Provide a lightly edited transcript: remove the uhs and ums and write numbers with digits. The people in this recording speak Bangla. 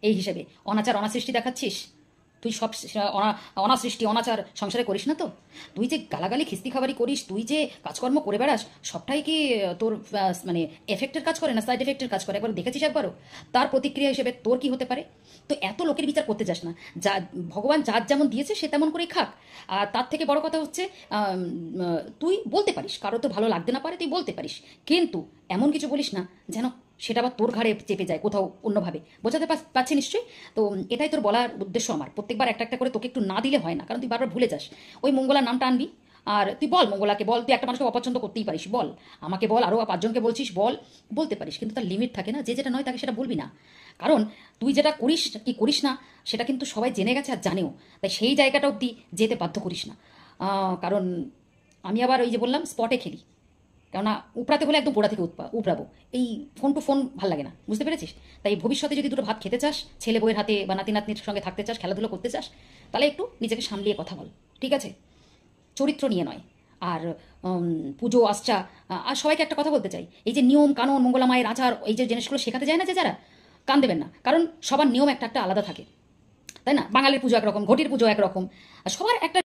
এই হিসেবে অনাচার অনাসৃষ্টি দেখাচ্ছিস? তুই সব অনাসৃষ্টি অনাচার সংসারে করিস না তো? তুই যে গালাগালি খিস্তি খাবারি করিস, তুই যে কাজকর্ম করে বেড়াস, সবটাই কি তোর মানে এফেক্টের কাজ করে না সাইড এফেক্টের কাজ করে? একবার দেখেছিস একবারও? তার প্রতিক্রিয়া হিসেবে তোর কি হতে পারে? তো এত লোকের বিচার করতে যাস না। যা ভগবান যার যেমন দিয়েছে সে তেমন করেই খাক। আর তার থেকে বড় কথা হচ্ছে তুই বলতে পারিস, কারো তো ভালো লাগতে না পারে, তুই বলতে পারিস, কিন্তু এমন কিছু বলিস না যেন সেটা আবার তোর ঘাড়ে চেপে যায় কোথাও অন্যভাবে। বোঝাতে পারছি নিশ্চয়ই? তো এটাই তোর বলার উদ্দেশ্য আমার। প্রত্যেকবার একটা একটা করে তোকে একটু না দিলে হয় না, কারণ তুই বারবার ভুলে যাস। ওই মঙ্গলার নামটা আনবি, আর তুই বল মঙ্গলাকে বল, তুই একটা মানুষকে অপছন্দ করতেই পারিস, বল আমাকে বল, আরও 5 জনকে বলছিস বল, বলতে পারিস, কিন্তু তার লিমিট থাকে না। যে যেটা নয় তাকে সেটা বলবি না, কারণ তুই যেটা করিস কি করিস না সেটা কিন্তু সবাই জেনে গেছে আর জানেও। তাই সেই জায়গাটা অবধি যেতে বাধ্য করিস না। কারণ আমি আবার ওই যে বললাম স্পটে খেলি, কেননা উপড়াতে হলে একদম গোড়া থেকে উপড়াবো। এই ফোন টু ফোন ভাল লাগে না, বুঝতে পেরেছিস? তাই ভবিষ্যতে যদি দুটো ভাত খেতে চাস, ছেলে বউয়ের হাতে বা নাতি নাতনির সঙ্গে থাকতে চাস, খেলাধুলো করতে চাস, তাহলে একটু নিজেকে সামলিয়ে কথা বল, ঠিক আছে? চরিত্র নিয়ে নয়। আর পুজো আচ্চা, আর সবাইকে একটা কথা বলতে চাই, এই যে নিয়ম কানুন মঙ্গলা মায়ের আচার, এই যে জিনিসগুলো শেখাতে যায় না যে যারা, কান দেবেন না, কারণ সবার নিয়ম একটা একটা আলাদা থাকে, তাই না? বাঙালির পুজো একরকম, ঘটির পুজো একরকম, আর সবার একটা